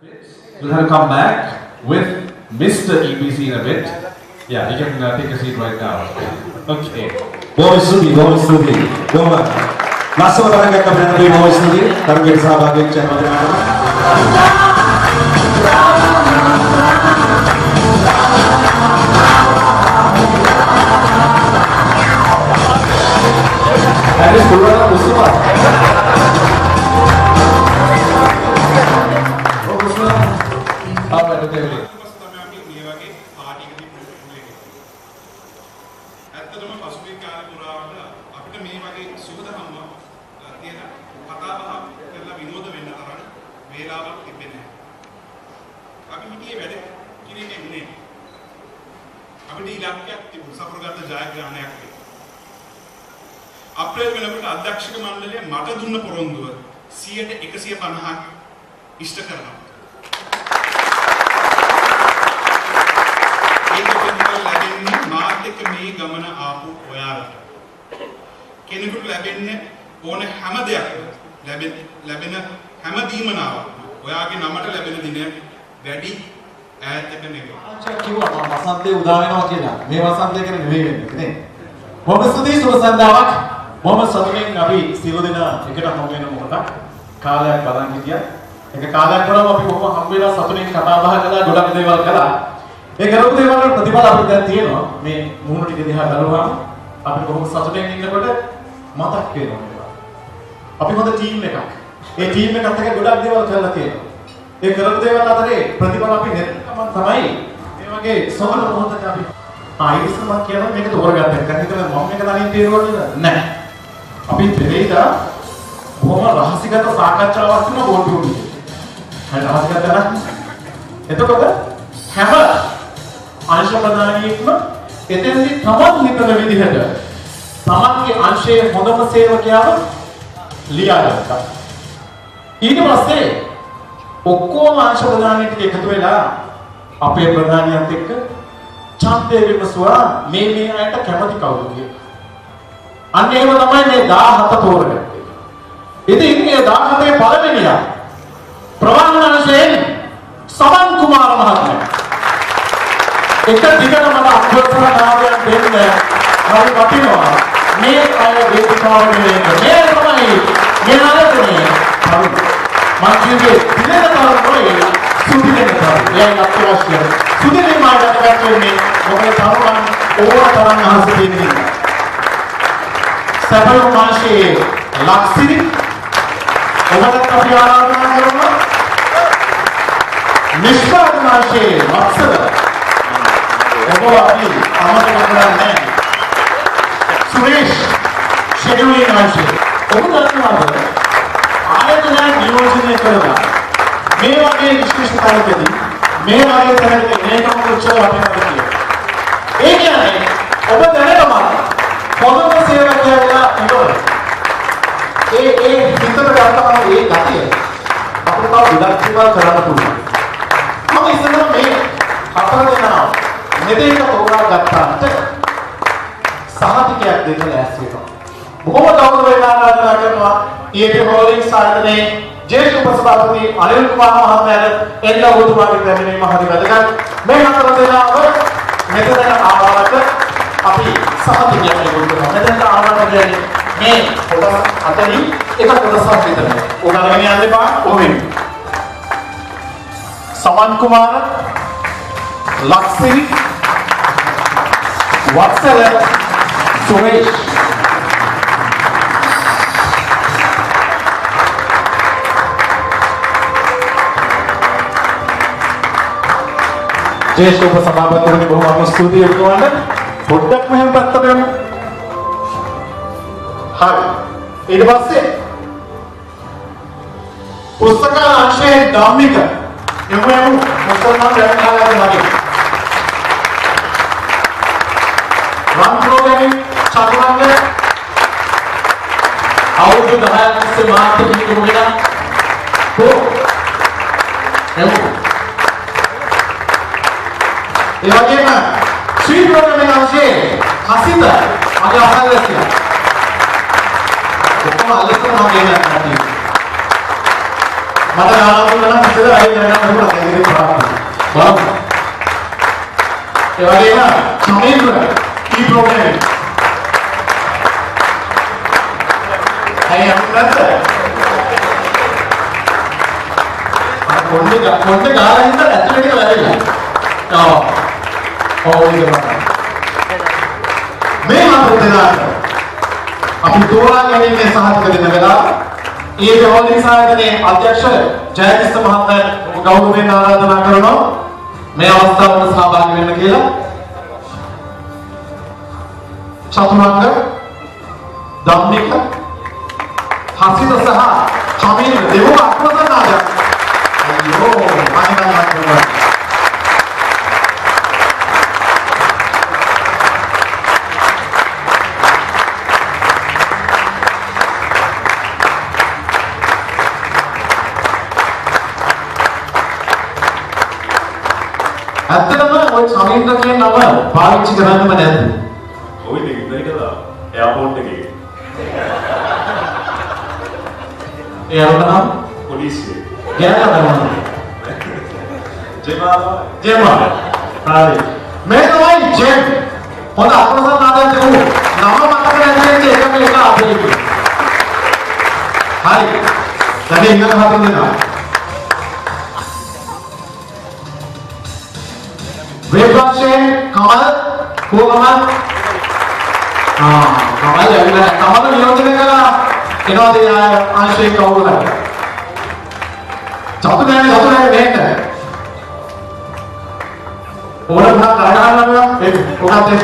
We'll have to come back with Mr. EPC in a bit. Yeah, you can take a seat right now. Okay. बहुत स्तुति बहुत last में तरंग का प्रयास भी बहुत स्तुति तरंग के साथ आगे चलने वाले That is full of Mustafa. අප්‍රේල් වෙනකොට අධ්‍යක්ෂක මණ්ඩලය මට දුන්න පොරොන්දුව 150ක් ඉෂ්ට කරනවා. ඒක පිළිබඳව ලැබෙන්නේ මාත් එක්ක මේ ගමන ආපු ඔයාලට. කෙනෙකුට ලැබෙන්නේ ඕන හැම දෙයක්ම ලැබෙන හැම දීමනාවක් ඔයාගේ නමට ලැබෙන දින වැඩි ඈතක නෙවෙයි. කිව්වා මම වසන්තේ උදා වෙනවා කියලා. මේ වසන්තේ කියන්නේ නෙවෙයි වෙන්නේ නේ. මොකද ස්තුතියි සුබ සන්දාවක්. මොහොමඩ් සතුටින් අපි සියලු දෙනා එකට හමු වෙන මොහොතක් කාලයක් බලන් හිටියා. ඒක කාලයක් කරාම අපි කොහොම හම් වෙලා සතුටින් කතා බහ කළා ගොඩක් දේවල් කළා. ඒ කරපු දේවල් වල ප්‍රතිඵල අපිට දැන් තියෙනවා. මේ මුහුණු ටික දිහා බලුවාම අපිට කොහොම සතුටින් ඉන්නකොට මතක් වෙනවා මේවා. අපි හොඳ ටීම් එකක්. ඒ ටීම් එකත් එක්ක ගොඩක් දේවල් කරලා තියෙනවා. ඒ කරපු දේවල් අතරේ ප්‍රතිඵල අපි නැත්නම් තමයි මේ වගේ සෝල මොහොතක අපි ආයෙත් මම කියනවා මේක තෝරගන්න එක. හිතලා මම මේක තනියෙන් තේරුවන්නේ නැහැ. අපි දෙලේදා බොහොම රහසිගත සාකච්ඡාවක් කරන බෝඩ් එකේ. හරි රහසිගත නැහැ. එතකොට හැම අංශ ප්‍රධානියෙක්ම එතෙන්දි තමන් හිතන විදිහට තමන්ගේ අංශයේ හොඳම සේවකයාව ලියා ගත්තා. ඊට පස්සේ ඔක්කොම අංශ ප්‍රධානියෙක් එකතු වෙලා අපේ ප්‍රධානියත් එක්ක ඡන්දය විමසුවා මේ අයට කැමති කවුද කියලා. අන්න එහෙම තමයි මේ 17 තෝරගත්තේ. ඉතින් මේ 17 පළවෙනියා ප්‍රවාහන අංශයෙන් සමන් කුමාර මහත්මයා. එක දිගටම මම අභ්‍යර්ථනාවක් දෙන්න හරි වටිනවා. මේ අය වේදිකාවට එන්නේ මේ තමයි මේ ආයතනයේ මම කියන්නේ දිනතරම නොවේ සුදිනේ තමයි. එයන් අත්‍යවශ්‍ය. සුදිනේ මාඩට ගැටෙන්නේ මොකද තරුණ ඕන තරම් අහස දෙන්නේ. සැපයුම් මාෂේ ලක්සිරි ඔබට අපි ආරාධනා කරනවා. නිෂ්පාදන මාෂේ වත්සල ඔබ අපි අමතක කරන්නේ සුරේෂ් ෂෙඩියුලින් මාෂේ ඔබ දන්නවද ආයතන නියෝජනය කරලා මේ වගේ විශේෂතාවකදී මේ වගේ තැනකට මේකම උත්සව අපිට තියෙනවා. ඒ කියන්නේ ඔබ දැනගමු පොදු සේවකයලා ඉතල ඒ හිතට ගන්නවා ඒ ගතිය අපිට තව විදක් දේවල් කරන්න පුළුවන්. මම ඉස්සෙල්ලා මේ හතර දෙනා මෙතෙන්ට තෝරා ගත්තාට සහතිකයක් දෙන්න ලෑස්ති වෙනවා. බොහොම ගෞරවයෙන් ආරාධනා කරනවා ඊට හෝලින්ස් ආයතනයේ ජේෂ්ඨ උපසභාපති අනිල් කුමාර මහත්මයාට එන්න ඔබතුමාගේ පැමිණීම හරි වැදගත්. මේ හතර දෙනාව මෙතන ආවවට අපි සහතිකයක් ලැබුණා. මෙතන ආවවට කියන්නේ මේ කොටස් අතරින් එක කොටසක් විතරයි. උගලගෙන යන්න එපා. ඕවෙන්. සමන් කුමාර, ලක්සිරි, වත්සල, සුරේෂ්. ජේෂ්ඨ උපසභාපතිවරුනි බොහොම ස්තුතියි ඔබතුමාට. පොඩ්ඩක් මෙහෙම පැත්තට යමු. හරි. ඊට පස්සේ පුස්තක අංශයේ ධම්මික යමු මුස්ලිම් දැනගාලා වගේ. රන් ප්‍රෝග්‍රෑමින් චතුරංග අවුරුදු 10ක් තිස්සේ මාර්කටිං කරගෙන යමු. ඒ වගේම ශ්‍රී ප්‍රෝග්‍රෑමින් අංශයේ හසිත මගේ අහවැසියා. ඔක්කොම අලුතෙන් මම ගෙනත් මට ගානක් දුන්නා නම් ඉතින් අයින් කරගන්න ඕන ඒක බලන්න. ඒ වගේම සමීර කී ප්‍රෝග්‍රෑම්. අය අපිට කොණ්ඩේ ගාලා ඉඳලා ඇතුලේ ටික වැරදිලා. ඔව් ඒක තමයි. මේ මාතෘකාවට අපි තෝරා ගැනීමේ සහතික දෙන වෙලාව ඒ හෝලින් සායතනයේ අධ්‍යක්ෂ ජයතිස්ස මහත්මයා ගෞරවයෙන් ආරාධනා කරනවා මේ අවස්ථාවට සහභාගී වෙන්න කියලා. චතුරංග ධම්මික හසිත සහ කමීර දෙවෝ අක්‍රමනාද අයියෝ මහින්දා කරනවා. ඇත්තටම ඔය සමීන්ද්‍ර කියන නම පාවිච්චි කරන්නම නැද්ද? ඔය දෙක ඉඳලා එයාපෝට් එකේ. ඒ අරගෙන පොලිසිය. ගෑනලා ජෙමා. හරි. මේ තමයි ජෙම්. පොත අපරසන් ආදම් දෙමු. නම මතක නැති එකම එක අපේ. හරි. දැන් ඉන්න හතර දෙනා. वेबवाक्षेन कमल को कमल कमल यार कमल नियोजन करा इन्होंने यार आंशिक कौन है जातु नहीं नेट है और भाग कराना ना एक उठाते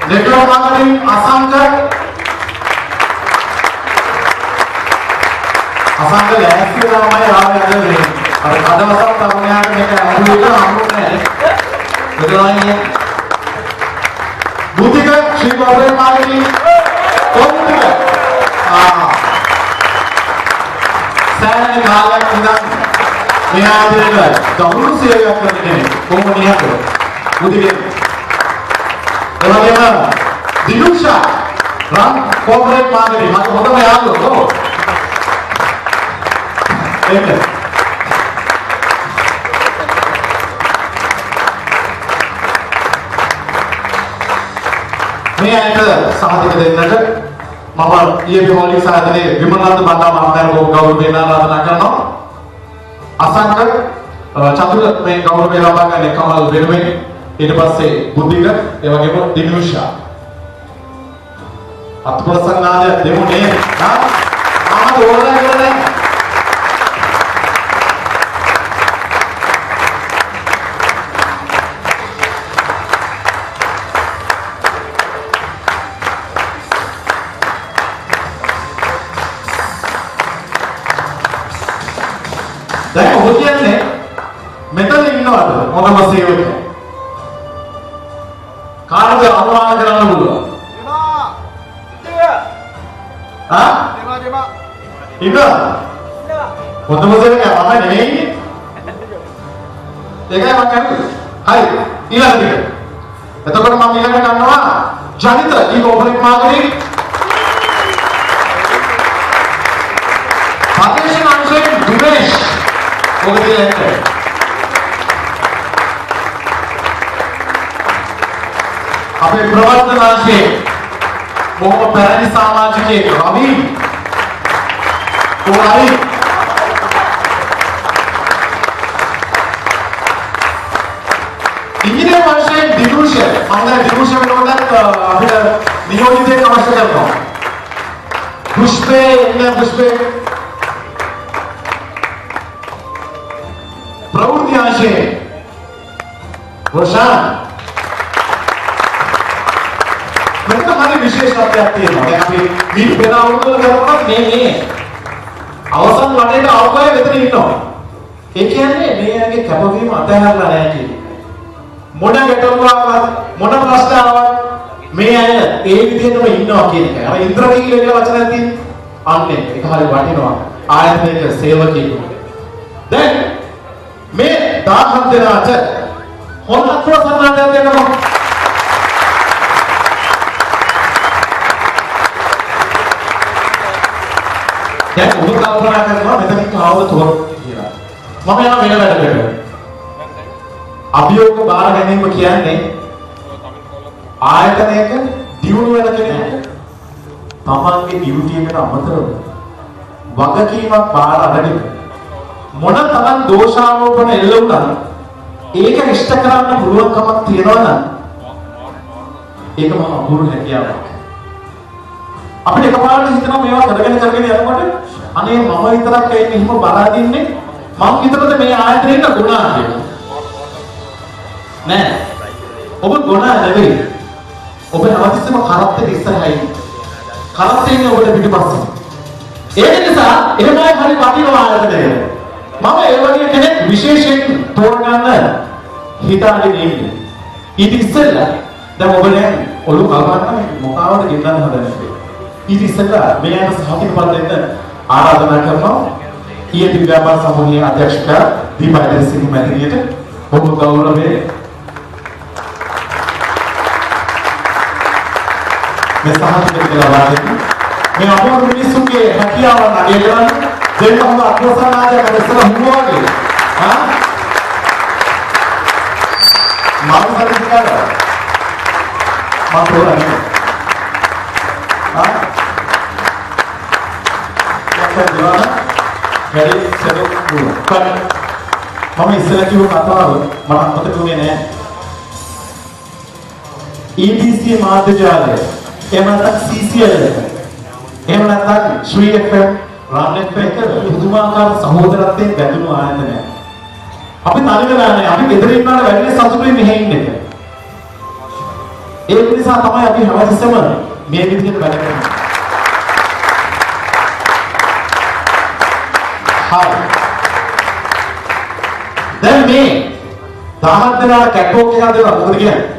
नेटवर्क मार्केटिंग आसान कर අසංග ලෑස්ති වෙලාමයි ආවේ අද මේ අර කඩවසක් තරුණයාට මේක අහුවෙලා හම්බුනේ නැහැ. බුද්ධික ශ්‍රී ගෞරව මාලිනී කොම්පිට සෑහෙන කාලයක් ඉඳන් මේ ආදරේට දවුරු සේවයක් කරන කෙනෙක් කොහොමද නියතෝ බුද්ධික එවැගේම දිනුෂා රන් කෝපරේට් මාර්කටිං මට හොඳම යාළුවෝ ඒක මේ අයට සහතික දෙන්නට මම ඊයේ හෝලි සාධනේ විමලන්ත බණ්ඩා මහත්මයාට ගෞරවයෙන් ආරාධනා කරනවා. අසංක චතුර මේ ගෞරවය ලබා ගන්න කමල් වෙනුවෙන් ඊට පස්සේ බුද්ධික ඒ වගේම දිනුෂා අත්පොසන්නාද දෙමුනේ මම ඕනලා කරන්නේ දැන් ඔබ කියන්නේ මෙතන ඉන්නවද මොනම සේවක කාටද අනුමාන කරන්න පුළුවන් දෙමා ඉන්න මොනම සේවක මම නෙමෙයි ඒකයි මම කියන්නේ හරි ඊළඟට එතකොට මම ඊළඟට ගන්නවා ජනිත ඊ කෝපරේට් මාර්කටිං පතේෂන් අංශයෙන් දිනේෂ් අපේ ප්‍රවර්තනාංශයේ බොහොම පැරණි සමාජිකයෙක් රවි කොහරි ඉංග්‍රීසි භාෂාවේ දිනුෂ මම දිනුෂ වෙනකොට අපිට නියෝජිතයෙක් අවශ්‍ය කරනවා පුෂ්පේ प्रवृत्ति आशे रोशन मैं तो हमारी विशेषता आती है मैं अभी मीट बिना उनको करना नहीं අවසන් වටේට ආවකය මෙතන ඉන්නවා ඒ කියන්නේ මේ අයගේ කැපවීම අතහැරලා නැහැ කියන්නේ මොන ගැටලුවක් මොන ප්‍රශ්න ආවත් මේ අය ඒ විදිහටම ඉන්නවා කියන එක. අර ඉන්ද්‍රනීල කියන වචනයක් තියෙන්නේ අන්නේ ඒක හරි වටිනවා ආයතනයක සේවකයෙකු. දැන් මේ 17 දෙනාට හොඳ ප්‍රසන්නතාවයක් දෙනවා. දැන් ඔබ කල්පනා කරනවා මෙතනින් කවුද තොරතුරු කියලා. මම යනවා වෙන වැඩකට. අභියෝග බාර ගැනීම කියන්නේ ආයතනයක දියුණු වෙන කෙනෙක් තමන්ගේ ඩියුටි එකට අමතරව වගකීමක් බාර අරගෙන මොන තරම් දෝෂාරෝපණ එල්ල වුණත් ඒක ඉෂ්ට කරන්න පුළුවන්කමක් තියනවා නම් ඒක මම අපූර්ව හැකියාවක්. අපිට එකපාරට හිතනවා මේවා කරගෙන යනකොට අනේ මම විතරක් එන්නේ එහෙම බලාදින්නේ මම විතරද මේ ආයතනයේට ගුණා කියලා. නෑ. ඔබ ගුණා නෙවෙයි. ඔබ හැමතිස්සෙම කරත්තේ ඉස්සරහයි. කරත්තේ ඉන්නේ ඔබට පිටිපස්සේ. ඒක නිසා එහෙමයි හරි වටිනවා ආයතනය. මම ඒ වගේ කෙනෙක් විශේෂයෙන් තෝරගන්න හිතාගෙන ඉන්නේ. ඊට ඉස්සෙල්ලා දැන් ඔබ දැන් ඔලු කල්පනා කරන්නේ මොකාවද ගෙන්නන්න හදන්නේ. ඊට ඉස්සෙල්ලා මෙයාට සහතිකපත් දෙන්න ආරාධනා කරනවා. ඊයේ ව්‍යාපාර සමූහයේ අධ්‍යක්ෂක දීපා සිංහ මැතිණියට බොහෝ ගෞරවයෙන් මේ සහතිකය ලබා දෙන්න. මේ අපේ මිනිස්සුන්ගේ හැකියාව නගය කරන්න දෙන්න හොඳ අත්වසනාදයක් අදසලා හුරුවාගේ. මාරු හරි කරා. මාතෝරන්නේ. යකඩවල වැඩි සෙඩක් දුන්නා. මම ඉස්සෙල්ලා කිව්ව කතාව මට අමතක වුණේ නෑ. EBC මාධ්‍ය ජාලය එහෙම නැත්නම් CCL එක. එහෙම නැත්නම් ශ්‍රී FM රාම්නෙත් එක පුදුමාකාර සහෝදරත්වයෙන් බැඳුණු ආයතනයක්. අපි තනියම නෑ අපි ගෙදර ඉන්නාට වැඩි සතුටුයි මෙහෙ ඉන්නේ. ඒ නිසා තමයි අපි හැමතිස්සෙම මේ විදිහට වැඩ කරන්නේ. හරි. දැන් මේ 10 දෙනා කැටෝක් එකක් දෙනවා මොකද කියන්නේ?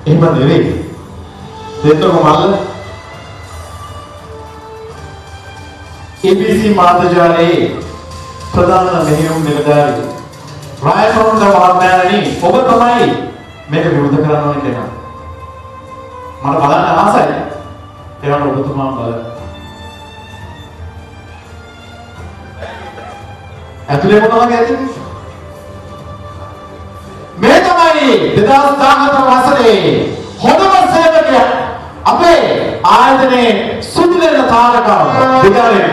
එහෙම නෙවෙයි. දෙන්නකො මල්ල. ABC මාධ්‍යජාලයේ ප්‍රධාන මෙහෙයුම් නිලධාරී රායපොන්ද මහත්මයාණනි ඔබ තමයි මේක විරුද්ධ කරන්න ඕනේ කෙනා. මට බලන්න ආසයි. ඒවට ඔබතුමා බලන්න. ඇතුලේ මොනවද ඇති? මේ තමයි 2014 වසරේ හොඳම සේවකයා අපේ ආයතනයේ සුදුලෙන තාරකාව දිගාරේ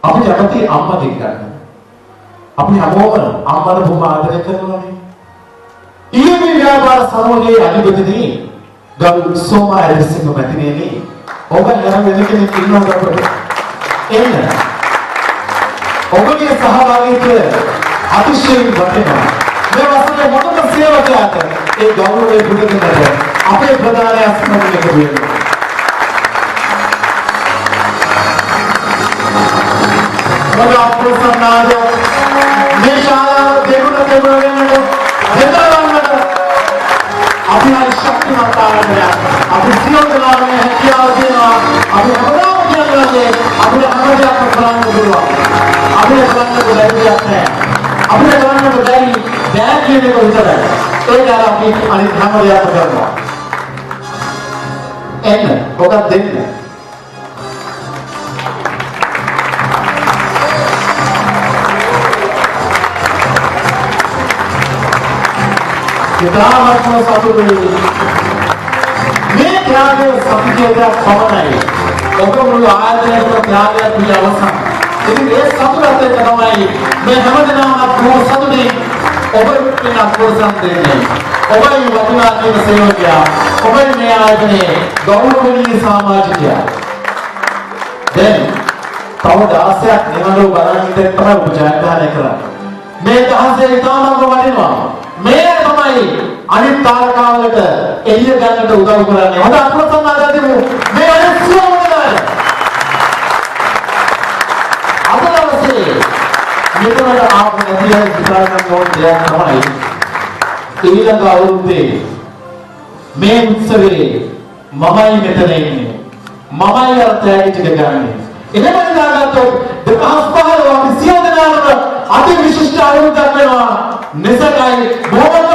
අපි කැමති අම්මා දෙක් ගන්න. අපි හැමෝම අම්මට බොහොම ආදරය කරනවානේ. ඊයේ ව්‍යාපාර සමූහයේ අධිපතිනි ගරු සෝමා ඇලිසිංහ මැතිණියනි ඔබ හැම වෙන කෙනෙක් ඉන්නවා අපිට. එන්න. ඔබගේ සහභාගීත්වය අතිශයින් වටිනවා. මේ වසරේ මොනම සේවකයාට ඒ ගෞරවය පුදෙන්නට අපේ ප්‍රධාන අස්මතුලක වෙනවා. මම අප්‍රසන්නාද මේ ශාලාව දෙගුණ දෙවරෙන්නට දෙතරවන්නට අපි හරි ශක්තිමත් ආරම්භයක් අපි සියලු දෙනාම හැකියාව දෙනවා අපි හැමදාම කියන්නේ අපිට හැමදේම කරන්න පුළුවන් අපිට කරන්න බැරි දෙයක් නැහැ අපිට කරන්න බැරි දෙයක් කියන එක විතරයි ඒක අපි අනිත් හැම දෙයක්ම කරනවා එන්න ඔක දෙන්න ඉතාමත්ම සතුටුයි. මේ ත්‍යාගය සතුටේට පමණයි. ඔබ මුළු ආයතනයේම ත්‍යාගයක් පිළ අවසන්. ඉතින් ඒ සතුටත් එක්ක තමයි මේ හැමදෙනාම අපෝ සතුටින් ඔබ වෙන අපෝසම් දෙන්නේ. ඔබයි වටිනා ජීව සේවකයා. ඔබයි මේ ආයතනයේ ගෞරවනීය සමාජිකයා. දැන් තව 16ක් නිවනෝ බලන් ඉඳන් තමයි ඔබ ජයග්‍රහණය කරන්නේ. මේ 16 ඉතාමත් වටිනවා. මේ තමයි අනිත් තාරකාවලට එළිය ගන්නට උදව් කරන්නේ. හොඳ අප්‍රසන්න ආදරෙමු. මේ අනිත් සියලුම අද දවසේ මෙතනට ආපු නැතිව විතරක් ඕන දෙයක් තමයි. ඊළඟ අවුරුද්දේ මේ උත්සවයේ මමයි මෙතන ඉන්නේ. මමයි අර්ථය ටික ගන්නේ. එහෙම දාගත්තොත් 2015 අපි සියලු දෙනාම අති විශිෂ්ට අවුරුද්දක් වෙනවා. නිසකයි බොහොම